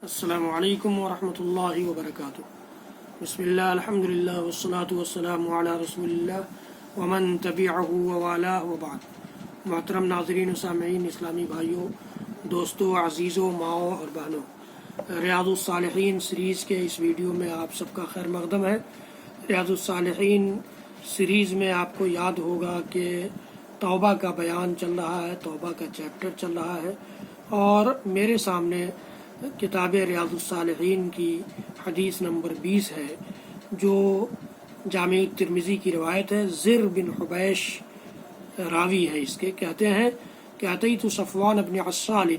السلام علیکم ورحمۃ اللہ وبرکاتہ۔ بسم اللہ الحمدللہ والصلاة والسلام علی رسول اللہ ومن تبعہ ووالہ وبعد۔ محترم ناظرین و سامعین، اسلامی بھائیوں، دوستوں، عزیزوں، ماؤں اور بہنوں، ریاض الصالحین سیریز کے اس ویڈیو میں آپ سب کا خیر مقدم ہے۔ ریاض الصالحین سیریز میں آپ کو یاد ہوگا کہ توبہ کا بیان چل رہا ہے، توبہ کا چیپٹر چل رہا ہے، اور میرے سامنے کتاب ریاض الصالحین کی حدیث نمبر 20 ہے، جو جامع ترمذی کی روایت ہے۔ زر بن حبیش راوی ہے اس کے، کہتے ہیں کہ اتیت صفوان بن عسال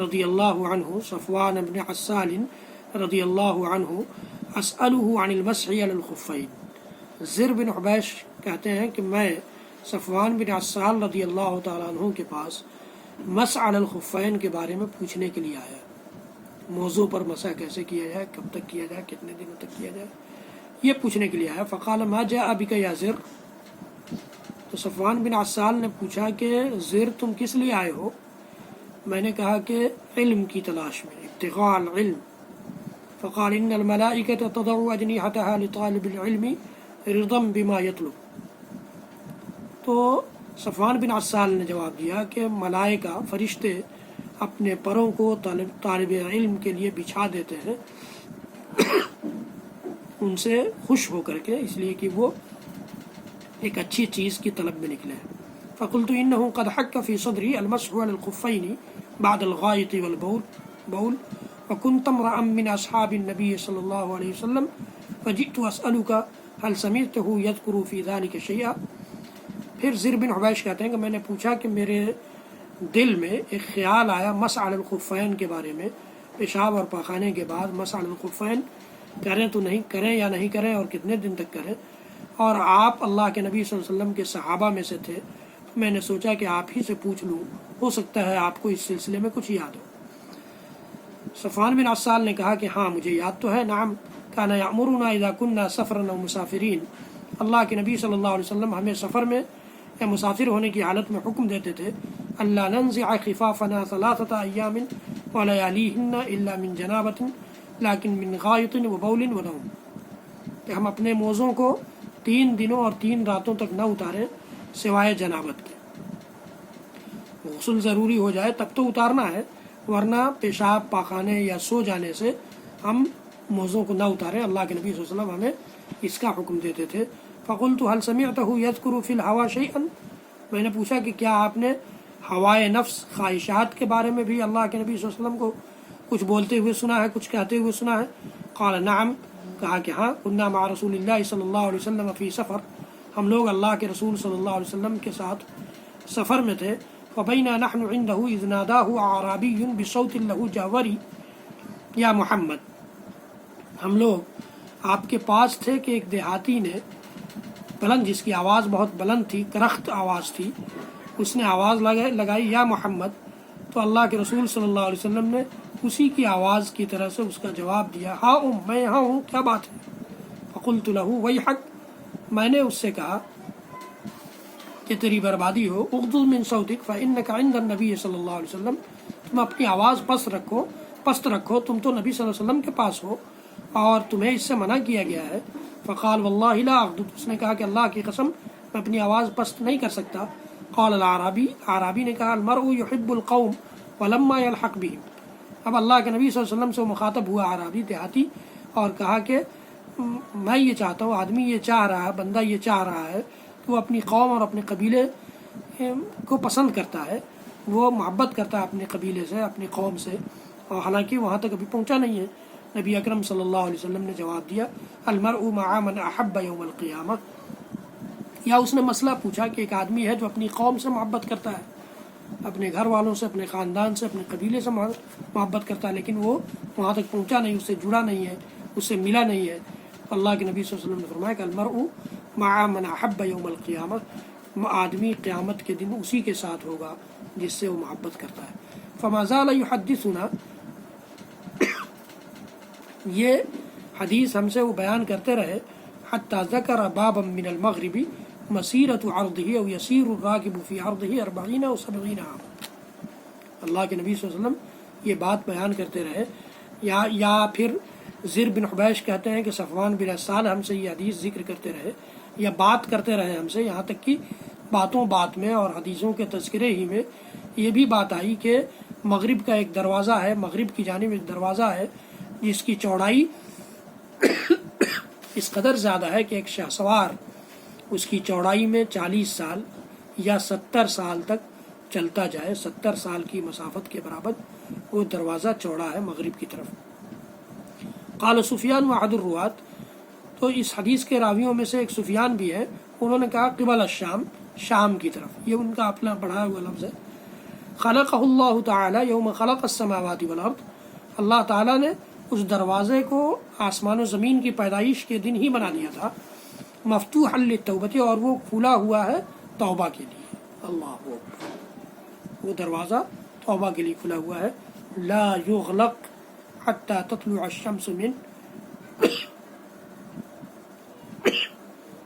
رضی اللہ عنہ، صفوان بن عسال رضی اللہ عنہ، اسألہ عن المسح علی الخفین۔ زر بن حبیش کہتے ہیں کہ میں صفوان بن عسال رضی اللہ تعالیٰ عنہ کے پاس مسح علی الخفین کے بارے میں پوچھنے کے لیے آیا، موضوع پر مسح کیسے کیا جائے، کب تک کیا جائے، کتنے دنوں تک کیا جائے، یہ پوچھنے کے لیے آیا۔ فقال ما جاء بک یا زر، تو صفوان بن عسال نے پوچھا کہ زر تم کس لیے آئے ہو؟ میں نے کہا کہ علم کی تلاش میں، ابتغاء العلم۔ فقال ان الملائکۃ تضع اجنحتها لطالب العلم رضا بما يطلب۔ تو صفوان بن عسال نے جواب دیا کہ ملائکہ، فرشتے اپنے پروں کو طالب علم کے لیے بچھا دیتے ہیں ان سے خوش ہو کر کے، اس لیے کہ وہ ایک اچھی چیز کی طلب میں نکلے ہیں۔ فقلت انه قد حك في صدري المسح على الخفين بعد الغائط والبول وكنت امرا من اصحاب النبي صلى الله عليه وسلم فجئت اسالك هل سمعته يذكر في ذلك شيئا۔ پھر زر بن حبیش کہتے ہیں کہ میں نے پوچھا کہ میرے دل میں ایک خیال آیا مسح علی الخفین کے بارے میں، پیشاب اور پاخانے کے بعد مسح علی الخفین کریں تو نہیں کریں، یا نہیں کریں، اور کتنے دن تک کریں، اور آپ اللہ کے نبی صلی اللہ علیہ وسلم کے صحابہ میں سے تھے، میں نے سوچا کہ آپ ہی سے پوچھ لوں، ہو سکتا ہے آپ کو اس سلسلے میں کچھ یاد ہو۔ صفوان بن عسال نے کہا کہ ہاں مجھے یاد تو ہے۔ نعم کان یأمرنا اذا كنا سفرا او مسافرین، اللہ کے نبی صلی اللہ علیہ وسلم ہمیں سفر میں یا مسافر ہونے کی حالت میں حکم دیتے تھے، اللہ ننزع خفافنا ثلاثة ایام ولیالیہن الا من جنابۃ لیکن من غائط وبول ونوم، کہ ہم اپنے موزوں کو 3 دنوں اور 3 راتوں تک نہ اتاریں سوائے جنابت کے۔ غسل ضروری ہو جائے تب تو اتارنا ہے، ورنہ پیشاب پاخانے یا سو جانے سے ہم موزوں کو نہ اتاریں۔ اللہ کے نبی صلی اللہ علیہ وسلم ہمیں اس کا حکم دیتے تھے۔ فقلت هل سمعته يذكر في الهوى شيئا، میں نے پوچھا کہ کیا آپ نے ہوائے نفس، خواہشات کے بارے میں بھی اللہ کے نبی صلی اللہ علیہ وسلم کو کچھ بولتے ہوئے سنا ہے، کچھ کہتے ہوئے سنا ہے؟ قال نعم، کہا کہ ہاں، كنا مع رسول اللہ صلی اللہ علیہ وسلم فی سفر، ہم لوگ اللہ کے رسول صلی اللہ علیہ وسلم کے ساتھ سفر میں تھے۔ فبینا نحن عنده اذ ناداه اعرابی بصوت له جاوری یا محمد، ہم لوگ آپ کے پاس تھے کہ ایک دیہاتی نے بلند، جس کی آواز بہت بلند تھی، کرخت آواز تھی، اس نے آواز لگائی یا محمد، تو اللہ کے رسول صلی اللہ علیہ وسلم نے اسی کی آواز کی طرح سے اس کا جواب دیا، ہاں میں یہاں ہوں، کیا بات ہے؟ فقلت له ویحک، میں نے اس سے کہا کہ تیری بربادی ہو، اغضض من صوتک فانک عند النبی صلی اللہ علیہ وسلم، تم اپنی آواز پست رکھو، تم تو نبی صلی اللہ علیہ وسلم کے پاس ہو اور تمہیں اس سے منع کیا گیا ہے۔ فقال واللہ لا اغضض، اس نے کہا کہ اللہ کی قسم میں اپنی آواز پست نہیں کر سکتا۔ قال العرابی، عرابی نے کہا المرء يحب القوم ولما يلحق بهم، اب اللہ کے نبی صلی اللہ علیہ وسلم سے مخاطب ہوا عرابی دیہاتی، اور کہا کہ میں یہ چاہتا ہوں، آدمی یہ چاہ رہا ہے، بندہ یہ چاہ رہا ہے کہ وہ اپنی قوم اور اپنے قبیلے کو پسند کرتا ہے، وہ محبت کرتا ہے اپنے قبیلے سے، اپنی قوم سے، اور حالانکہ وہاں تک ابھی پہنچا نہیں ہے۔ نبی اکرم صلی اللہ علیہ وسلم نے جواب دیا المرء مع من احب یوم القیامہ، یا اس نے مسئلہ پوچھا کہ ایک آدمی ہے جو اپنی قوم سے محبت کرتا ہے، اپنے گھر والوں سے، اپنے خاندان سے، اپنے قبیلے سے محبت کرتا ہے، لیکن وہ وہاں تک پہنچا نہیں، اس سے جڑا نہیں ہے، اس سے ملا نہیں ہے۔ اللہ کے نبی صلی اللہ علیہ وسلم نے فرمایا کہ المرء مع من احب یوم القیامہ، آدمی قیامت کے دن اسی کے ساتھ ہوگا جس سے وہ محبت کرتا ہے۔ فما زال یحدثنا، یہ حدیث ہم سے وہ بیان کرتے رہے، حتی ذکر بابا من المغرب مسیرت عرضه او یسیر الراکب فی عرضه 40 او 70 عام، اللہ کے نبی صلی اللہ علیہ وسلم یہ بات بیان کرتے رہے یا پھر زر بن حبیش کہتے ہیں کہ صفوان بن اسال ہم سے یہ حدیث ذکر کرتے رہے یا بات کرتے رہے ہم سے، یہاں تک کہ باتوں بات میں اور حدیثوں کے تذکرے ہی میں یہ بھی بات آئی کہ مغرب کا ایک دروازہ ہے، مغرب کی جانب ایک دروازہ ہے جس کی چوڑائی اس قدر زیادہ ہے کہ ایک شہسوار اس کی چوڑائی میں 40 سال یا 70 سال تک چلتا جائے، 70 سال کی مسافت کے برابر وہ دروازہ چوڑا ہے مغرب کی طرف۔ قال سفیان وعد الروات، تو اس حدیث کے راویوں میں سے ایک سفیان بھی ہے، انہوں نے کہا قبل الشام، شام کی طرف، یہ ان کا اپنا پڑھا ہوا لفظ ہے۔ خلقہ اللہ تعالی یوم خلق السماوات والارض، اللہ تعالیٰ نے اس دروازے کو آسمان و زمین کی پیدائش کے دن ہی بنا دیا تھا، مفتوحا للتوبۃ، اور وہ کھلا ہوا ہے توبہ کے لیے۔ اللہ اکبر، وہ دروازہ توبہ کے لیے کھلا ہوا ہے۔ لا یغلق حتی تطلع الشمس من،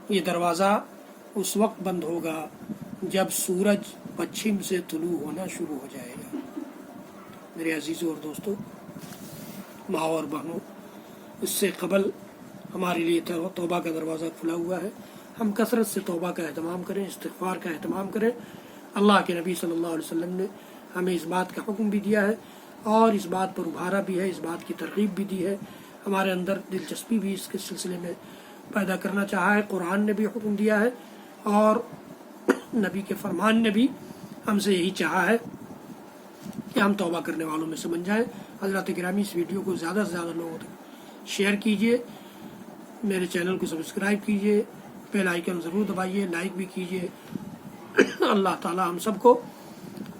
یہ دروازہ اس وقت بند ہوگا جب سورج پچھم سے طلوع ہونا شروع ہو جائے گا۔ میرے عزیزوں اور دوستوں، ماؤں اور بہنوں، اس سے قبل ہمارے لیے توبہ کا دروازہ کھلا ہوا ہے۔ ہم کثرت سے توبہ کا اہتمام کریں، استغفار کا اہتمام کریں۔ اللہ کے نبی صلی اللہ علیہ وسلم نے ہمیں اس بات کا حکم بھی دیا ہے اور اس بات پر ابھارا بھی ہے، اس بات کی ترغیب بھی دی ہے، ہمارے اندر دلچسپی بھی اس کے سلسلے میں پیدا کرنا چاہا ہے۔ قرآن نے بھی حکم دیا ہے اور نبی کے فرمان نے بھی ہم سے یہی چاہا ہے کہ ہم توبہ کرنے والوں میں سے بن جائیں۔ حضرات گرامی، اس ویڈیو کو زیادہ سے زیادہ لوگوں تک شیئر کیجیے، میرے چینل کو سبسکرائب کیجیے، بیل آئیکن ضرور دبائیے، لائک بھی کیجیے۔ اللہ تعالی ہم سب کو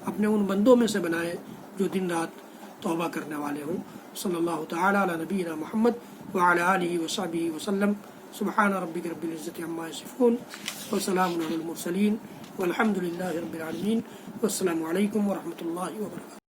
اپنے ان بندوں میں سے بنائے جو دن رات توبہ کرنے والے ہوں۔ صلی اللہ تعالی علی نبینا محمد وعلی آلہ وصحبہ وسلم۔ سبحان ربک رب العزۃ عما یصفون وسلام علی المرسلین والحمد للہ رب العالمین، والسلام علیکم ورحمۃ اللہ وبرکاتہ۔